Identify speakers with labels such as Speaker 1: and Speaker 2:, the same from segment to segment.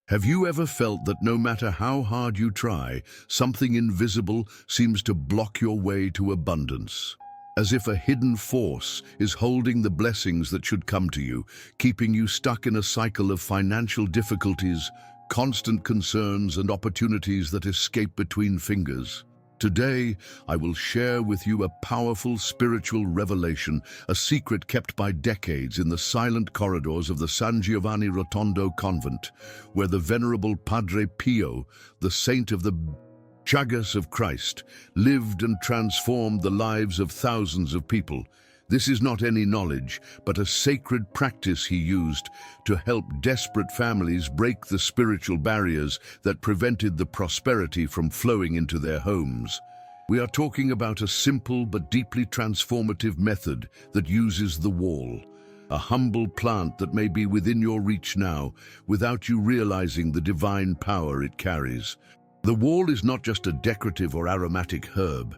Speaker 1: Have you ever felt that no matter how hard you try, something invisible seems to block your way to abundance? As if a hidden force is holding the blessings that should come to you, keeping you stuck in a cycle of financial difficulties, constant concerns, and opportunities that escape between fingers. Today, I will share with you a powerful spiritual revelation, a secret kept by decades in the silent corridors of the San Giovanni Rotondo convent, where the venerable Padre Pio, the saint of the Chagas of Christ, lived and transformed the lives of thousands of people. This is not any knowledge, but a sacred practice he used to help desperate families break the spiritual barriers that prevented the prosperity from flowing into their homes. We are talking about a simple but deeply transformative method that uses the wall, a humble plant that may be within your reach now, without you realizing the divine power it carries. The wall is not just a decorative or aromatic herb.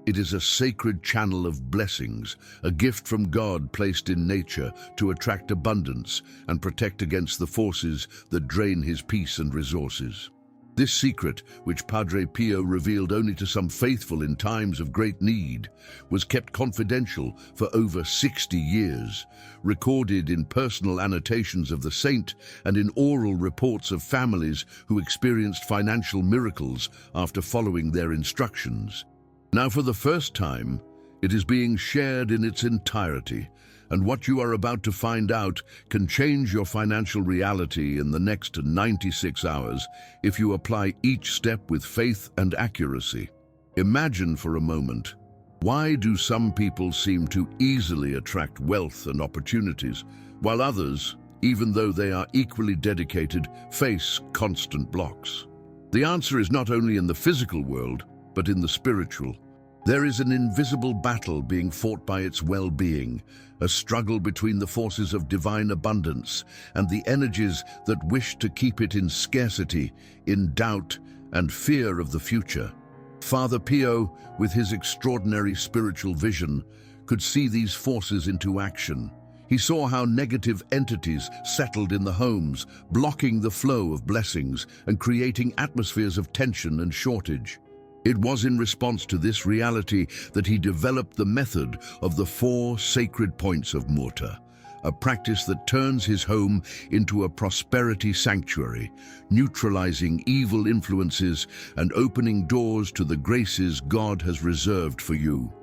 Speaker 1: It is a sacred channel of blessings, a gift from God placed in nature to attract abundance and protect against the forces that drain his peace and resources. This secret, which Padre Pio revealed only to some faithful in times of great need, was kept confidential for over 60 years, recorded in personal annotations of the saint and in oral reports of families who experienced financial miracles after following their instructions. Now, for the first time, it is being shared in its entirety, and what you are about to find out can change your financial reality in the next 96 hours if you apply each step with faith and accuracy. Imagine for a moment, why do some people seem to easily attract wealth and opportunities, while others, even though they are equally dedicated, face constant blocks? The answer is not only in the physical world, but in the spiritual. There is an invisible battle being fought by its well-being, a struggle between the forces of divine abundance and the energies that wish to keep it in scarcity, in doubt, and fear of the future. Father Pio, with his extraordinary spiritual vision, could see these forces into action. He saw how negative entities settled in the homes, blocking the flow of blessings and creating atmospheres of tension and shortage. It was in response to this reality that he developed the method of the 4 sacred points of Murta, a practice that turns his home into a prosperity sanctuary, neutralizing evil influences and opening doors to the graces God has reserved for you.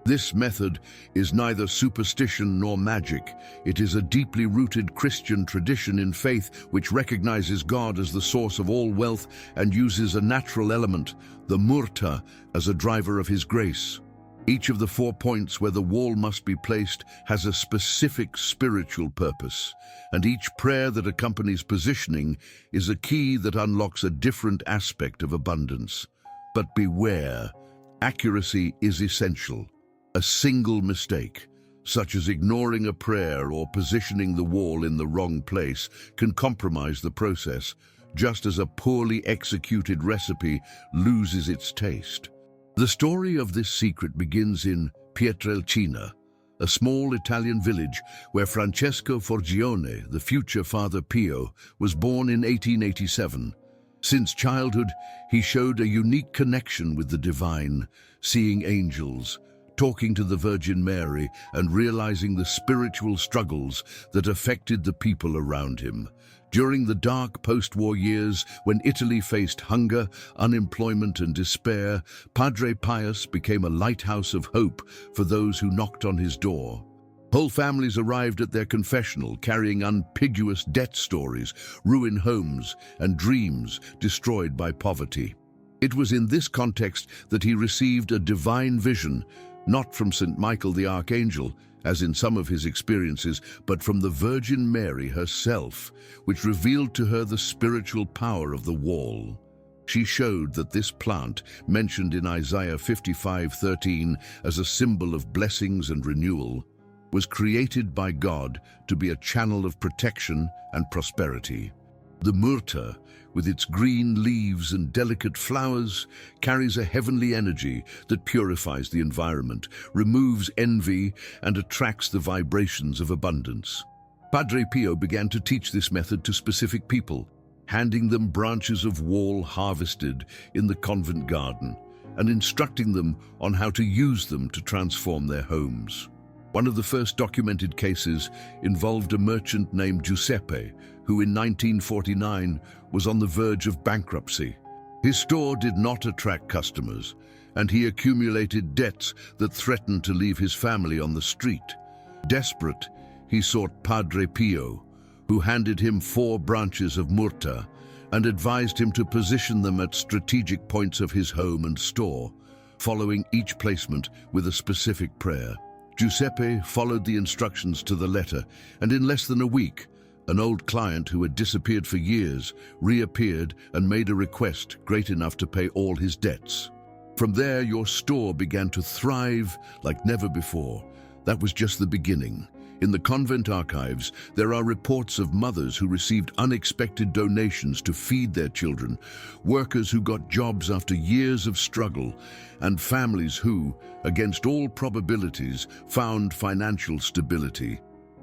Speaker 1: This method is neither superstition nor magic. It is a deeply rooted Christian tradition in faith which recognizes God as the source of all wealth and uses a natural element, the murta, as a driver of his grace. Each of the 4 points where the wall must be placed has a specific spiritual purpose, and each prayer that accompanies positioning is a key that unlocks a different aspect of abundance. But beware, accuracy is essential. A single mistake, such as ignoring a prayer or positioning the wall in the wrong place, can compromise the process, just as a poorly executed recipe loses its taste. The story of this secret begins in Pietrelcina, a small Italian village where Francesco Forgione, the future Father Pio, was born in 1887. Since childhood, he showed a unique connection with the divine, seeing angels, talking to the Virgin Mary, and realizing the spiritual struggles that affected the people around him. During the dark post-war years, when Italy faced hunger, unemployment, and despair, Padre Pius became a lighthouse of hope for those who knocked on his door. Whole families arrived at their confessional carrying unambiguous debt stories, ruined homes, and dreams destroyed by poverty. It was in this context that he received a divine vision, not from St. Michael the Archangel, as in some of his experiences, but from the Virgin Mary herself, which revealed to her the spiritual power of the wall. She showed that this plant, mentioned in Isaiah 55:13 as a symbol of blessings and renewal, was created by God to be a channel of protection and prosperity. The murta, with its green leaves and delicate flowers, carries a heavenly energy that purifies the environment, removes envy, and attracts the vibrations of abundance. Padre Pio began to teach this method to specific people, handing them branches of wall harvested in the convent garden and instructing them on how to use them to transform their homes. One of the first documented cases involved a merchant named Giuseppe, who in 1949 was on the verge of bankruptcy. His store did not attract customers, and he accumulated debts that threatened to leave his family on the street. Desperate, he sought Padre Pio, who handed him 4 branches of murta and advised him to position them at strategic points of his home and store, following each placement with a specific prayer. Giuseppe followed the instructions to the letter, and in less than a week, an old client who had disappeared for years reappeared and made a request great enough to pay all his debts. From there, your store began to thrive like never before. That was just the beginning. In the convent archives, there are reports of mothers who received unexpected donations to feed their children, workers who got jobs after years of struggle, and families who, against all probabilities, found financial stability.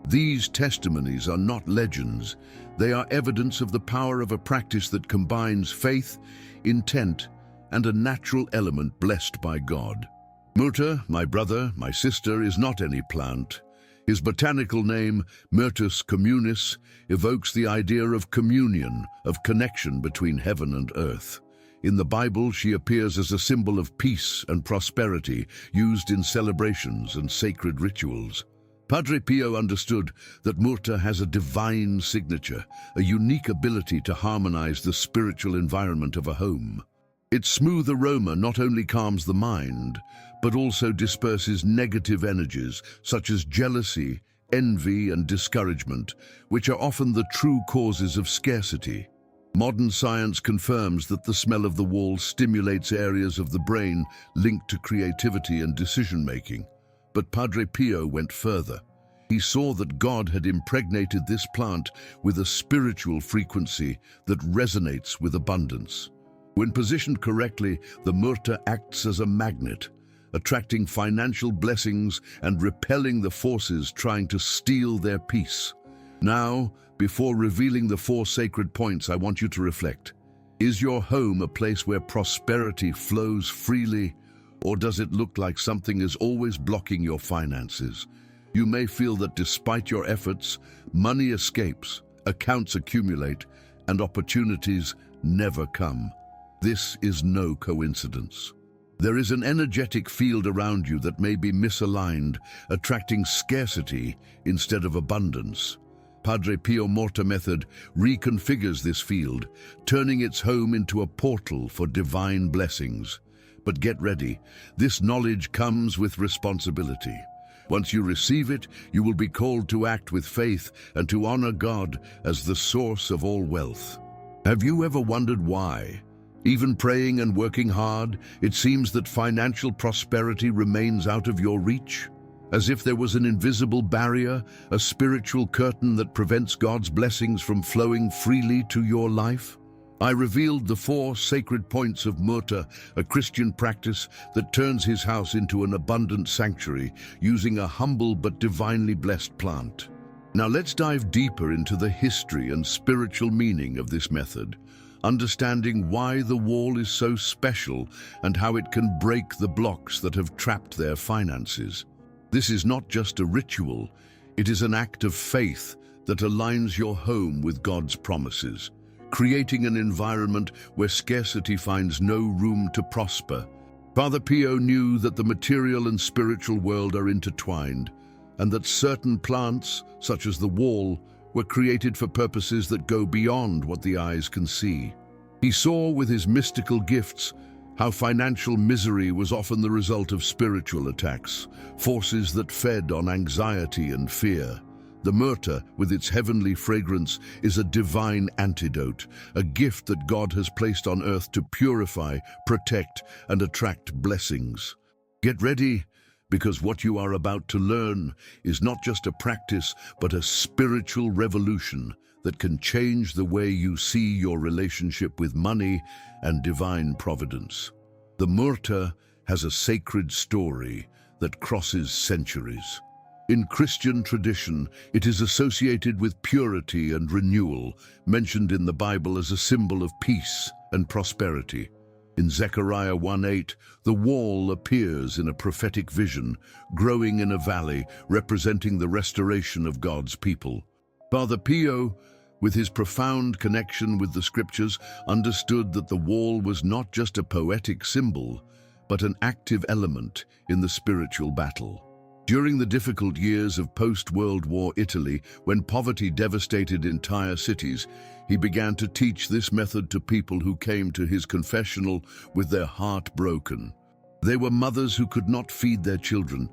Speaker 1: These testimonies are not legends. They are evidence of the power of a practice that combines faith, intent, and a natural element blessed by God. Murta, my brother, my sister, is not any plant. His botanical name, Myrtus communis, evokes the idea of communion, of connection between heaven and earth. In the Bible, she appears as a symbol of peace and prosperity, used in celebrations and sacred rituals. Padre Pio understood that murta has a divine signature, a unique ability to harmonize the spiritual environment of a home. Its smooth aroma not only calms the mind, but also disperses negative energies such as jealousy, envy, and discouragement, which are often the true causes of scarcity. Modern science confirms that the smell of the wall stimulates areas of the brain linked to creativity and decision-making. But Padre Pio went further. He saw that God had impregnated this plant with a spiritual frequency that resonates with abundance. When positioned correctly, the murta acts as a magnet, attracting financial blessings and repelling the forces trying to steal their peace. Now, before revealing the 4 sacred points, I want you to reflect. Is your home a place where prosperity flows freely, or does it look like something is always blocking your finances? You may feel that despite your efforts, money escapes, accounts accumulate, and opportunities never come. This is no coincidence. There is an energetic field around you that may be misaligned, attracting scarcity instead of abundance. Padre Pio Murta method reconfigures this field, turning its home into a portal for divine blessings. But get ready, this knowledge comes with responsibility. Once you receive it, you will be called to act with faith and to honor God as the source of all wealth. Have you ever wondered why? Even praying and working hard, it seems that financial prosperity remains out of your reach, as if there was an invisible barrier, a spiritual curtain that prevents God's blessings from flowing freely to your life. I revealed the 4 sacred points of murta, a Christian practice that turns his house into an abundant sanctuary using a humble but divinely blessed plant. Now let's dive deeper into the history and spiritual meaning of this method, understanding why the wall is so special and how it can break the blocks that have trapped their finances. This is not just a ritual, it is an act of faith that aligns your home with God's promises, creating an environment where scarcity finds no room to prosper. Father Pio knew that the material and spiritual world are intertwined, and that certain plants, such as the wall, were created for purposes that go beyond what the eyes can see. He saw with his mystical gifts how financial misery was often the result of spiritual attacks, forces that fed on anxiety and fear. The myrta, with its heavenly fragrance, is a divine antidote, a gift that God has placed on earth to purify, protect, and attract blessings. Get ready, because what you are about to learn is not just a practice, but a spiritual revolution that can change the way you see your relationship with money and divine providence. The murta has a sacred story that crosses centuries. In Christian tradition, it is associated with purity and renewal, mentioned in the Bible as a symbol of peace and prosperity. In Zechariah 1:8, the wall appears in a prophetic vision, growing in a valley, representing the restoration of God's people. Father Pio, with his profound connection with the scriptures, understood that the wall was not just a poetic symbol, but an active element in the spiritual battle. During the difficult years of post-World War Italy, when poverty devastated entire cities, he began to teach this method to people who came to his confessional with their heart broken. They were mothers who could not feed their children,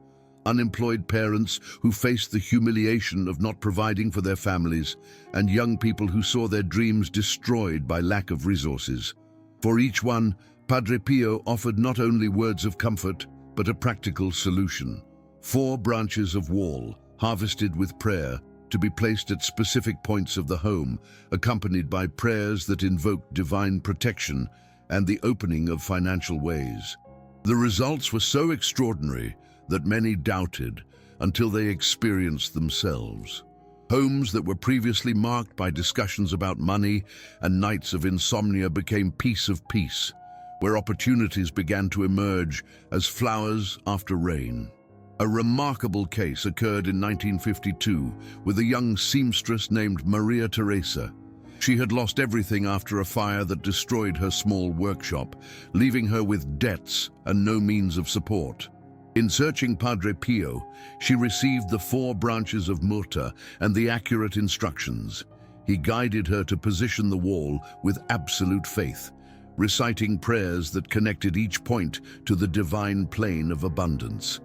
Speaker 1: unemployed parents who faced the humiliation of not providing for their families, and young people who saw their dreams destroyed by lack of resources. For each one, Padre Pio offered not only words of comfort, but a practical solution. 4 branches of wall, harvested with prayer, to be placed at specific points of the home, accompanied by prayers that invoked divine protection and the opening of financial ways. The results were so extraordinary that many doubted until they experienced themselves. Homes that were previously marked by discussions about money and nights of insomnia became peace of peace, where opportunities began to emerge as flowers after rain. A remarkable case occurred in 1952 with a young seamstress named Maria Teresa. She had lost everything after a fire that destroyed her small workshop, leaving her with debts and no means of support. In searching Padre Pio, she received the 4 branches of murta and the accurate instructions. He guided her to position the wall with absolute faith, reciting prayers that connected each point to the divine plane of abundance.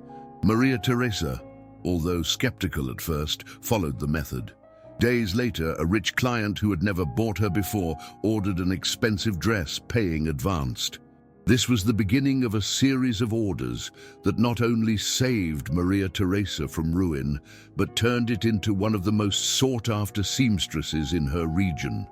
Speaker 1: Maria Teresa, although skeptical at first, followed the method. Days later, a rich client who had never bought her before ordered an expensive dress, paying advanced. This was the beginning of a series of orders that not only saved Maria Teresa from ruin, but turned it into one of the most sought-after seamstresses in her region.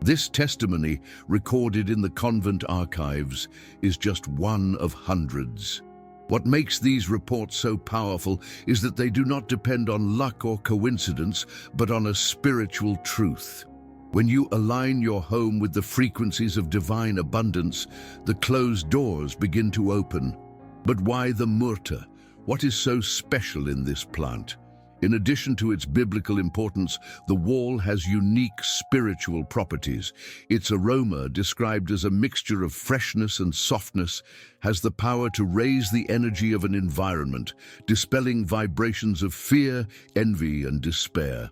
Speaker 1: This testimony, recorded in the convent archives, is just one of hundreds. What makes these reports so powerful is that they do not depend on luck or coincidence, but on a spiritual truth. When you align your home with the frequencies of divine abundance, the closed doors begin to open. But why the murta? What is so special in this plant? In addition to its biblical importance, the wall has unique spiritual properties. Its aroma, described as a mixture of freshness and softness, has the power to raise the energy of an environment, dispelling vibrations of fear, envy, and despair.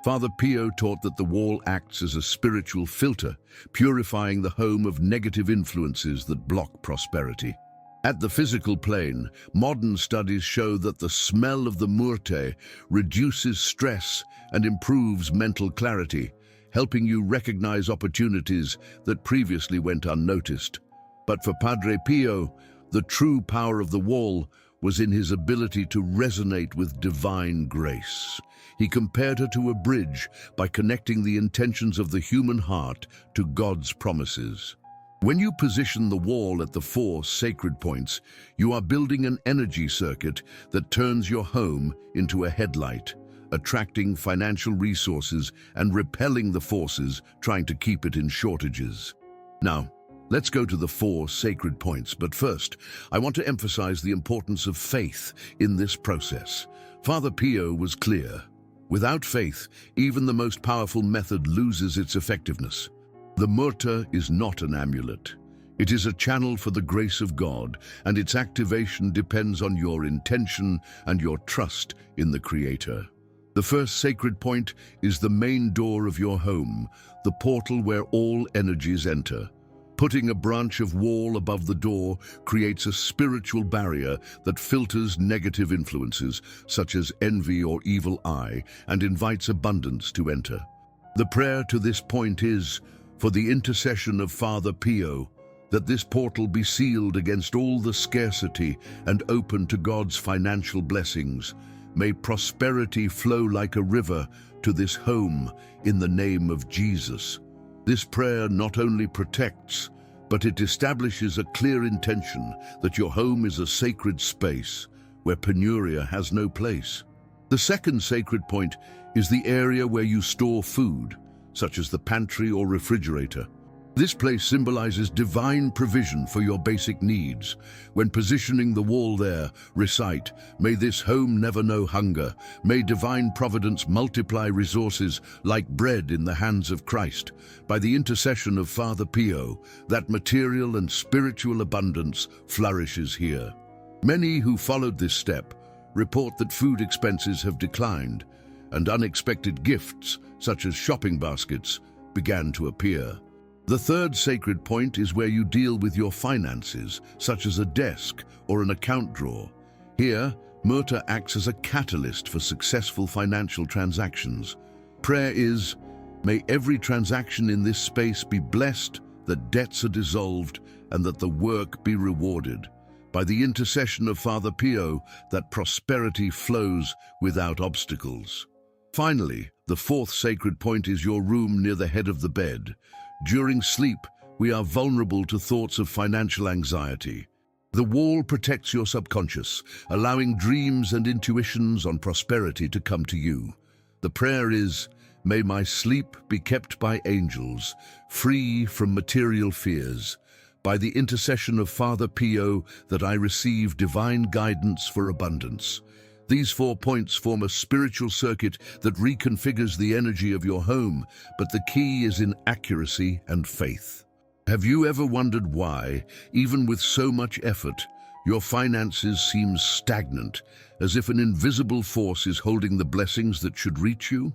Speaker 1: Father Pio taught that the wall acts as a spiritual filter, purifying the home of negative influences that block prosperity. At the physical plane, modern studies show that the smell of the murte reduces stress and improves mental clarity, helping you recognize opportunities that previously went unnoticed. But for Padre Pio, the true power of the wall was in his ability to resonate with divine grace. He compared her to a bridge by connecting the intentions of the human heart to God's promises. When you position the wall at the 4 sacred points, you are building an energy circuit that turns your home into a headlight, attracting financial resources and repelling the forces trying to keep it in shortages. Now, let's go to the 4 sacred points, but first, I want to emphasize the importance of faith in this process. Father Pio was clear. Without faith, even the most powerful method loses its effectiveness. The murta is not an amulet. It is a channel for the grace of God, and its activation depends on your intention and your trust in the Creator. The first sacred point is the main door of your home, the portal where all energies enter. Putting a branch of wall above the door creates a spiritual barrier that filters negative influences, such as envy or evil eye, and invites abundance to enter. The prayer to this point is, for the intercession of Father Pio, that this portal be sealed against all the scarcity and open to God's financial blessings. May prosperity flow like a river to this home in the name of Jesus. This prayer not only protects, but it establishes a clear intention that your home is a sacred space where penuria has no place. The second sacred point is the area where you store food, such as the pantry or refrigerator. This place symbolizes divine provision for your basic needs. When positioning the wall there, recite, "May this home never know hunger. May divine providence multiply resources like bread in the hands of Christ." By the intercession of Father Pio, that material and spiritual abundance flourishes here. Many who followed this step report that food expenses have declined, and unexpected gifts, such as shopping baskets, began to appear. The third sacred point is where you deal with your finances, such as a desk or an account drawer. Here, myrrh acts as a catalyst for successful financial transactions. Prayer is, "May every transaction in this space be blessed, that debts are dissolved, and that the work be rewarded." By the intercession of Father Pio, that prosperity flows without obstacles. Finally, the fourth sacred point is your room near the head of the bed. During sleep, we are vulnerable to thoughts of financial anxiety. The wall protects your subconscious, allowing dreams and intuitions on prosperity to come to you. The prayer is, "May my sleep be kept by angels, free from material fears. By the intercession of Father Pio, that I receive divine guidance for abundance." These 4 points form a spiritual circuit that reconfigures the energy of your home, but the key is in accuracy and faith. Have you ever wondered why, even with so much effort, your finances seem stagnant, as if an invisible force is holding the blessings that should reach you?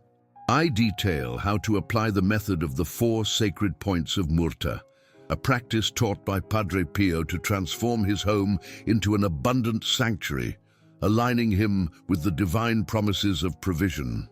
Speaker 1: I detail how to apply the method of the 4 sacred points of murta, a practice taught by Padre Pio to transform his home into an abundant sanctuary, aligning him with the divine promises of provision.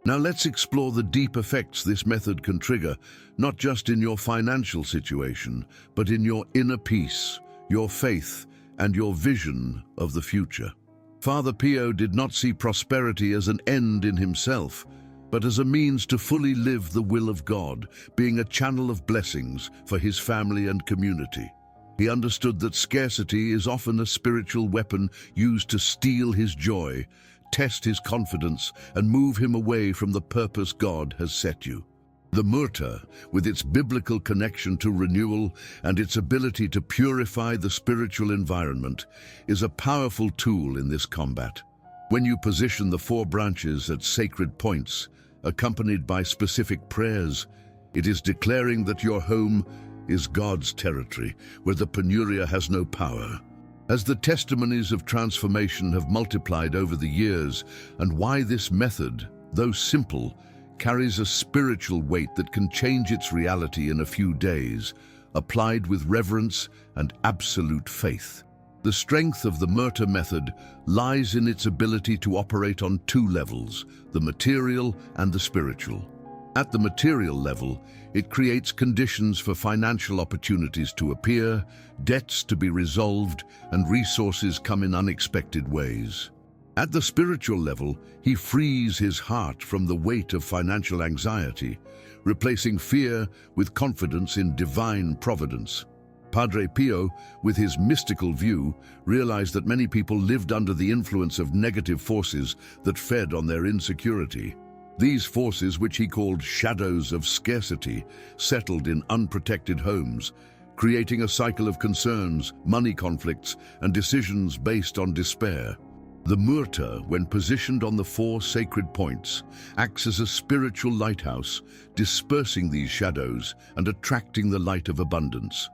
Speaker 1: Now let's explore the deep effects this method can trigger, not just in your financial situation, but in your inner peace, your faith, and your vision of the future. Father Pio did not see prosperity as an end in himself, but as a means to fully live the will of God, being a channel of blessings for his family and community. He understood that scarcity is often a spiritual weapon used to steal his joy, test his confidence, and move him away from the purpose God has set you. The myrrh, with its biblical connection to renewal and its ability to purify the spiritual environment, is a powerful tool in this combat. When you position the 4 branches at sacred points, accompanied by specific prayers, it is declaring that your home is God's territory, where the penuria has no power. As the testimonies of transformation have multiplied over the years, and why this method, though simple, carries a spiritual weight that can change its reality in a few days, applied with reverence and absolute faith. The strength of the myrrh method lies in its ability to operate on 2 levels, the material and the spiritual. At the material level, it creates conditions for financial opportunities to appear, debts to be resolved, and resources come in unexpected ways. At the spiritual level, he frees his heart from the weight of financial anxiety, replacing fear with confidence in divine providence. Padre Pio, with his mystical view, realized that many people lived under the influence of negative forces that fed on their insecurity. These forces, which he called shadows of scarcity, settled in unprotected homes, creating a cycle of concerns, money conflicts, and decisions based on despair. The myrrh, when positioned on the 4 sacred points, acts as a spiritual lighthouse, dispersing these shadows and attracting the light of abundance.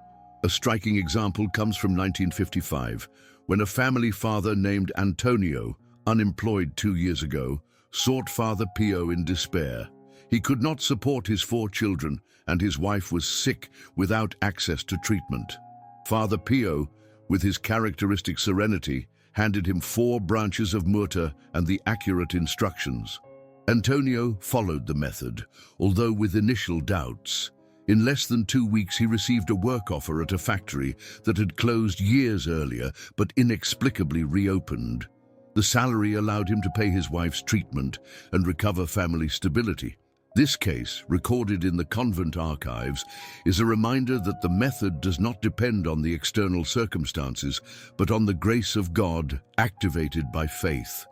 Speaker 1: A striking example comes from 1955, when a family father named Antonio, unemployed 2 years ago, sought Father Pio in despair. He could not support his 4 children, and his wife was sick without access to treatment. Father Pio, with his characteristic serenity, handed him 4 branches of myrrh and the accurate instructions. Antonio followed the method, although with initial doubts. In less than 2 weeks, he received a work offer at a factory that had closed years earlier but inexplicably reopened. The salary allowed him to pay his wife's treatment and recover family stability. This case, recorded in the convent archives, is a reminder that the method does not depend on the external circumstances, but on the grace of God activated by faith.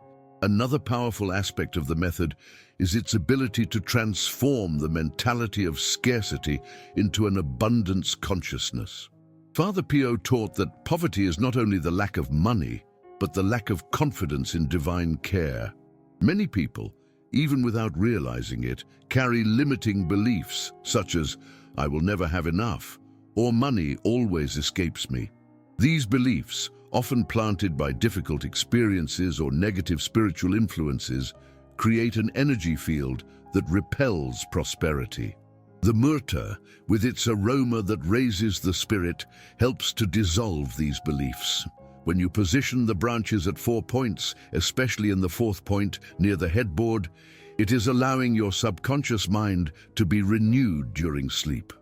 Speaker 1: Another powerful aspect of the method is its ability to transform the mentality of scarcity into an abundance consciousness. Father Pio taught that poverty is not only the lack of money, but the lack of confidence in divine care. Many people, even without realizing it, carry limiting beliefs such as, "I will never have enough," or "money always escapes me." These beliefs, often planted by difficult experiences or negative spiritual influences, create an energy field that repels prosperity. The myrrh, with its aroma that raises the spirit, helps to dissolve these beliefs. When you position the branches at 4 points, especially in the 4th point near the headboard, it is allowing your subconscious mind to be renewed during sleep.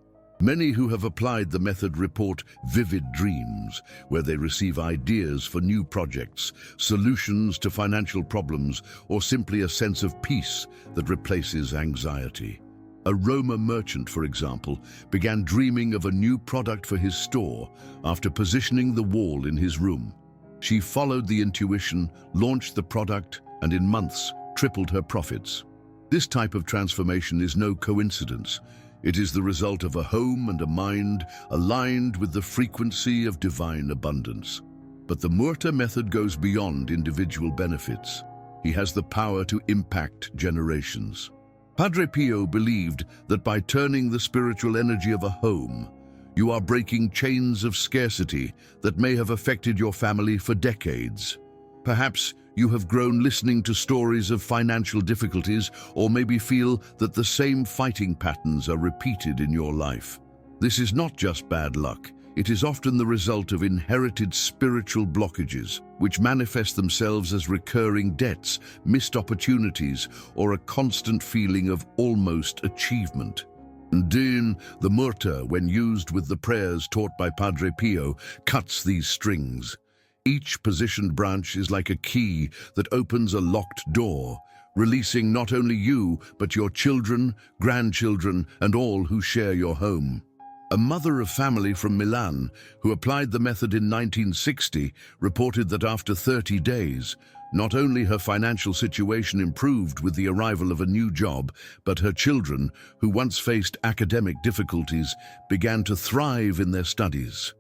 Speaker 1: Many who have applied the method report vivid dreams, where they receive ideas for new projects, solutions to financial problems, or simply a sense of peace that replaces anxiety. A Roma merchant, for example, began dreaming of a new product for his store after positioning the wall in his room. She followed the intuition, launched the product, and in months tripled her profits. This type of transformation is no coincidence. It is the result of a home and a mind aligned with the frequency of divine abundance. But the myrrh method goes beyond individual benefits. He has the power to impact generations. Padre Pio believed that by turning the spiritual energy of a home, you are breaking chains of scarcity that may have affected your family for decades. Perhaps you have grown listening to stories of financial difficulties, or maybe feel that the same fighting patterns are repeated in your life. This is not just bad luck. It is often the result of inherited spiritual blockages, which manifest themselves as recurring debts, missed opportunities, or a constant feeling of almost achievement. Then, the myrrh, when used with the prayers taught by Padre Pio, cuts these strings. Each positioned branch is like a key that opens a locked door, releasing not only you, but your children, grandchildren, and all who share your home. A mother of family from Milan, who applied the method in 1960, reported that after 30 days, not only her financial situation improved with the arrival of a new job, but her children, who once faced academic difficulties, began to thrive in their studies.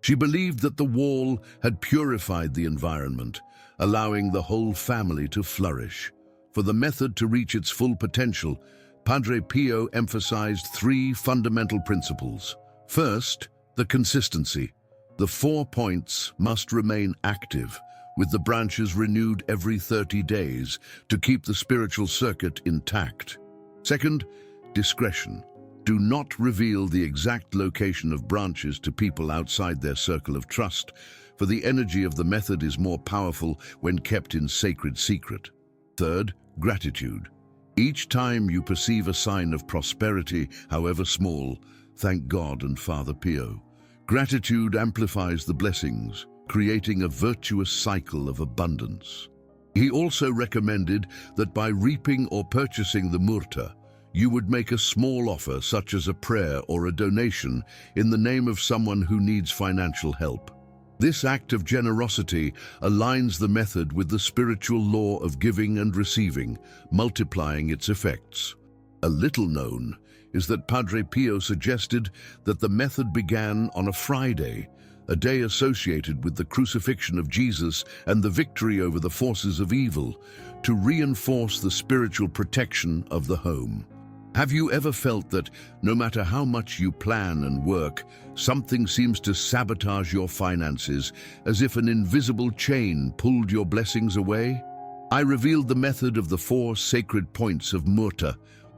Speaker 1: She believed that the wall had purified the environment, allowing the whole family to flourish. For the method to reach its full potential, Padre Pio emphasized 3 fundamental principles. First, the consistency. The 4 points must remain active, with the branches renewed every 30 days to keep the spiritual circuit intact. Second, discretion. Do not reveal the exact location of branches to people outside their circle of trust, for the energy of the method is more powerful when kept in sacred secret. Third, gratitude. Each time you perceive a sign of prosperity, however small, thank God and Father Pio. Gratitude amplifies the blessings, creating a virtuous cycle of abundance. He also recommended that by reaping or purchasing the myrrh, you would make a small offer such as a prayer or a donation in the name of someone who needs financial help. This act of generosity aligns the method with the spiritual law of giving and receiving, multiplying its effects. A little known is that Padre Pio suggested that the method began on a Friday, a day associated with the crucifixion of Jesus and the victory over the forces of evil, to reinforce the spiritual protection of the home. Have you ever felt that no matter how much you plan and work, something seems to sabotage your finances, as if an invisible chain pulled your blessings away? I revealed the method of the 4 sacred points of myrrh,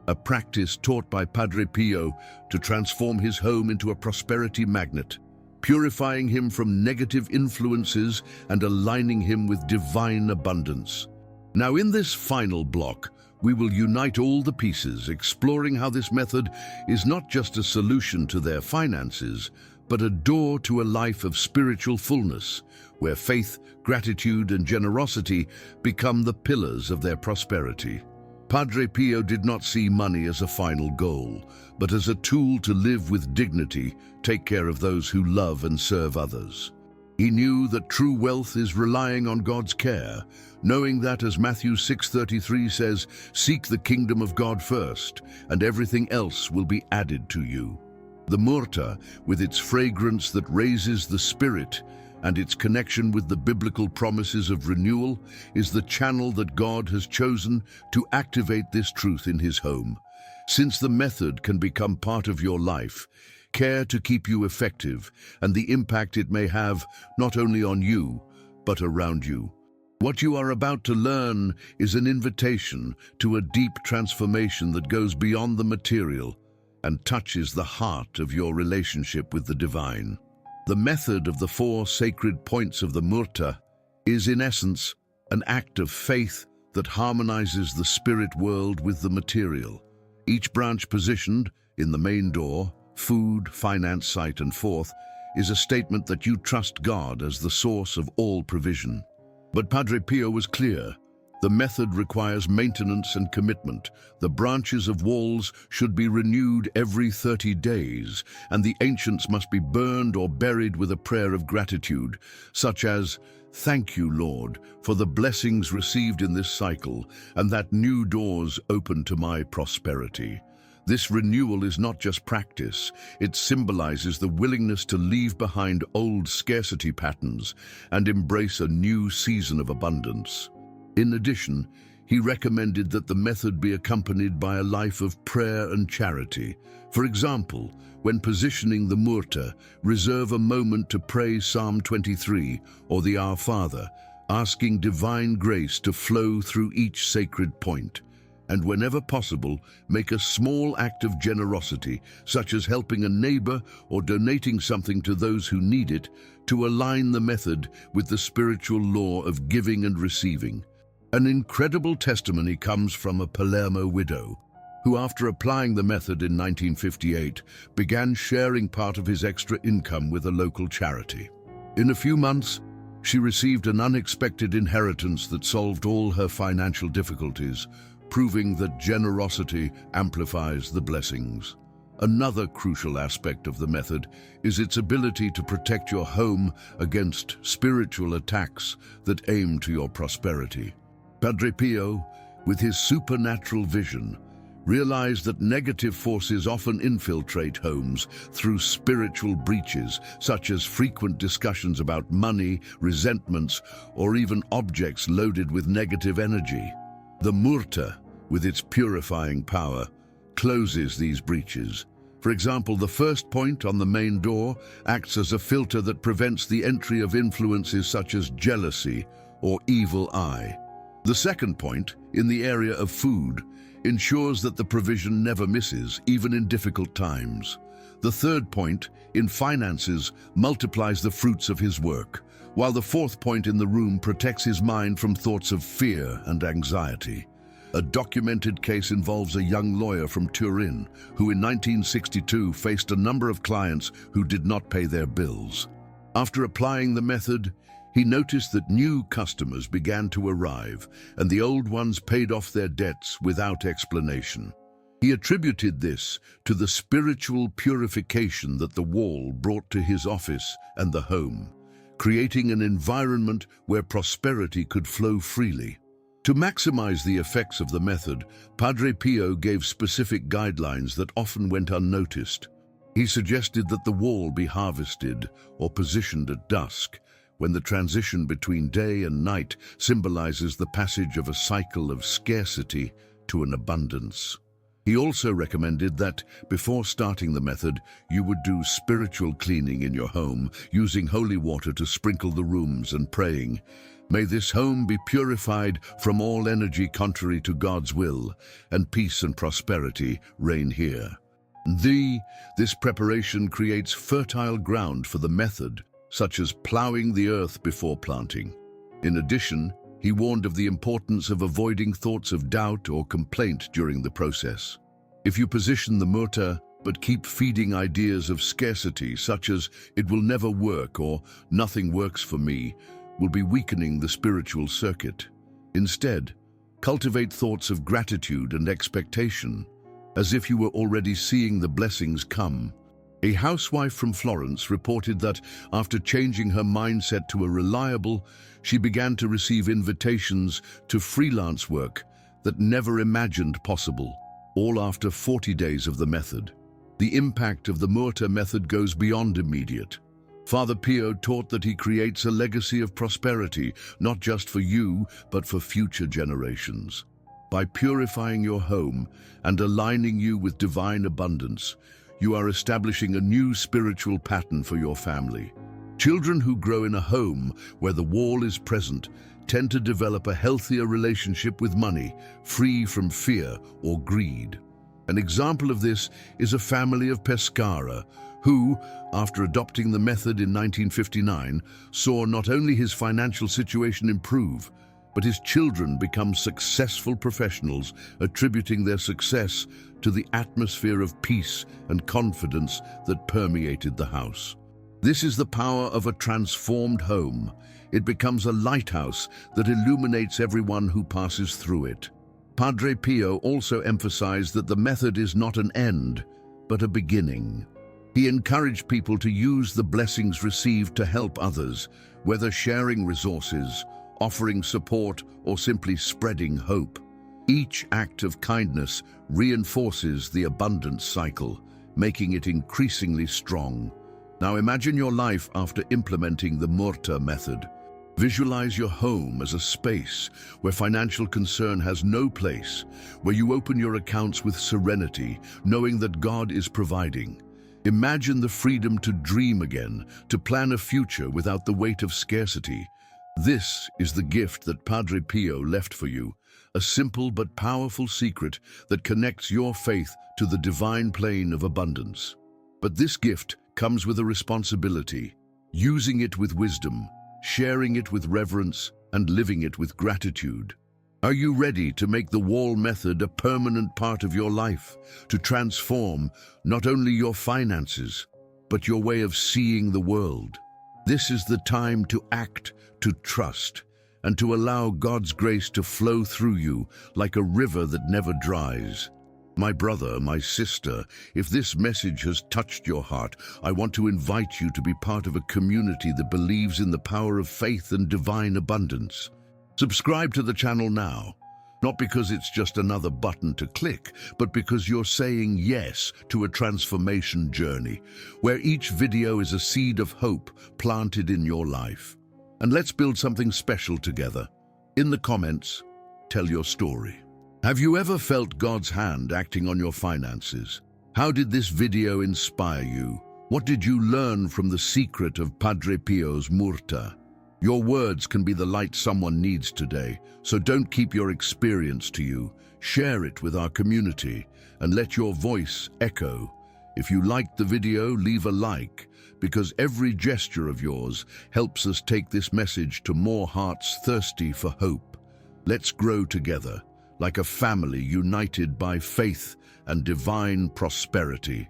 Speaker 1: a practice taught by Padre Pio to transform his home into a prosperity magnet, purifying him from negative influences and aligning him with divine abundance. Now, in this final block, we will unite all the pieces, exploring how this method is not just a solution to their finances, but a door to a life of spiritual fullness, where faith, gratitude, and generosity become the pillars of their prosperity. Padre Pio did not see money as a final goal, but as a tool to live with dignity, take care of those who love and serve others. He knew that true wealth is relying on God's care, knowing that, as Matthew 6:33 says, "Seek the kingdom of God first, and everything else will be added to you." The myrrh, with its fragrance that raises the spirit and its connection with the biblical promises of renewal, is the channel that God has chosen to activate this truth in His home. Since the method can become part of your life, care to keep you effective and the impact it may have not only on you, but around you. What you are about to learn is an invitation to a deep transformation that goes beyond the material and touches the heart of your relationship with the divine. The method of the 4 sacred points of the myrrh is, in essence, an act of faith that harmonizes the spirit world with the material. Each branch positioned in the main door, food, finance, sight, and forth, is a statement that you trust God as the source of all provision. But Padre Pio was clear. The method requires maintenance and commitment. The branches of walls should be renewed every 30 days, and the ancients must be burned or buried with a prayer of gratitude, such as, "Thank you, Lord, for the blessings received in this cycle, and that new doors open to my prosperity." This renewal is not just practice, it symbolizes the willingness to leave behind old scarcity patterns and embrace a new season of abundance. In addition, he recommended that the method be accompanied by a life of prayer and charity. For example, when positioning the myrrh, reserve a moment to pray Psalm 23 or the Our Father, asking divine grace to flow through each sacred point. And whenever possible, make a small act of generosity, such as helping a neighbor or donating something to those who need it, to align the method with the spiritual law of giving and receiving. An incredible testimony comes from a Palermo widow, who, after applying the method in 1958, began sharing part of his extra income with a local charity. In a few months, she received an unexpected inheritance that solved all her financial difficulties, proving that generosity amplifies the blessings. Another crucial aspect of the method is its ability to protect your home against spiritual attacks that aim to your prosperity. Padre Pio, with his supernatural vision, realized that negative forces often infiltrate homes through spiritual breaches, such as frequent discussions about money, resentments, or even objects loaded with negative energy. The myrrh, with its purifying power, closes these breaches. For example, the first point on the main door acts as a filter that prevents the entry of influences such as jealousy or evil eye. The second point, in the area of food, ensures that the provision never misses, even in difficult times. The third point, in finances, multiplies the fruits of his work, while the fourth point in the room protects his mind from thoughts of fear and anxiety. A documented case involves a young lawyer from Turin who in 1962 faced a number of clients who did not pay their bills. After applying the method, he noticed that new customers began to arrive and the old ones paid off their debts without explanation. He attributed this to the spiritual purification that the wall brought to his office and the home, creating an environment where prosperity could flow freely. To maximize the effects of the method, Padre Pio gave specific guidelines that often went unnoticed. He suggested that the wall be harvested or positioned at dusk, when the transition between day and night symbolizes the passage of a cycle of scarcity to an abundance. He also recommended that, before starting the method, you would do spiritual cleaning in your home, using holy water to sprinkle the rooms and praying, "May this home be purified from all energy contrary to God's will, and peace and prosperity reign here." This preparation creates fertile ground for the method, such as plowing the earth before planting. In addition, he warned of the importance of avoiding thoughts of doubt or complaint during the process. If you position the myrrh but keep feeding ideas of scarcity, such as "it will never work" or "nothing works for me," will be weakening the spiritual circuit. Instead, cultivate thoughts of gratitude and expectation, as if you were already seeing the blessings come. A housewife from Florence reported that after changing her mindset to a reliable, she began to receive invitations to freelance work that never imagined possible, all after 40 days of the method. The impact of the Murta method goes beyond immediate. Father Pio taught that he creates a legacy of prosperity, not just for you, but for future generations. By purifying your home and aligning you with divine abundance, you are establishing a new spiritual pattern for your family. Children who grow in a home where the wall is present tend to develop a healthier relationship with money, free from fear or greed. An example of this is a family of Pescara who, after adopting the method in 1959, saw not only his financial situation improve, but his children become successful professionals, attributing their success to the atmosphere of peace and confidence that permeated the house. This is the power of a transformed home. It becomes a lighthouse that illuminates everyone who passes through it. Padre Pio also emphasized that the method is not an end, but a beginning. He encouraged people to use the blessings received to help others, whether sharing resources, offering support, or simply spreading hope. Each act of kindness reinforces the abundance cycle, making it increasingly strong. Now imagine your life after implementing the Murta method. Visualize your home as a space where financial concern has no place, where you open your accounts with serenity, knowing that God is providing. Imagine the freedom to dream again, to plan a future without the weight of scarcity. This is the gift that Padre Pio left for you, a simple but powerful secret that connects your faith to the divine plane of abundance. But this gift comes with a responsibility, using it with wisdom, sharing it with reverence, and living it with gratitude. Are you ready to make the wall method a permanent part of your life, to transform not only your finances, but your way of seeing the world? This is the time to act, to trust, and to allow God's grace to flow through you like a river that never dries. My brother, my sister, if this message has touched your heart, I want to invite you to be part of a community that believes in the power of faith and divine abundance. Subscribe to the channel now, not because it's just another button to click, but because you're saying yes to a transformation journey, where each video is a seed of hope planted in your life. And let's build something special together. In the comments, tell your story. Have you ever felt God's hand acting on your finances? How did this video inspire you? What did you learn from the secret of Padre Pio's Murta? Your words can be the light someone needs today, so don't keep your experience to you. Share it with our community and let your voice echo. If you liked the video, leave a like, because every gesture of yours helps us take this message to more hearts thirsty for hope. Let's grow together, like a family united by faith and divine prosperity.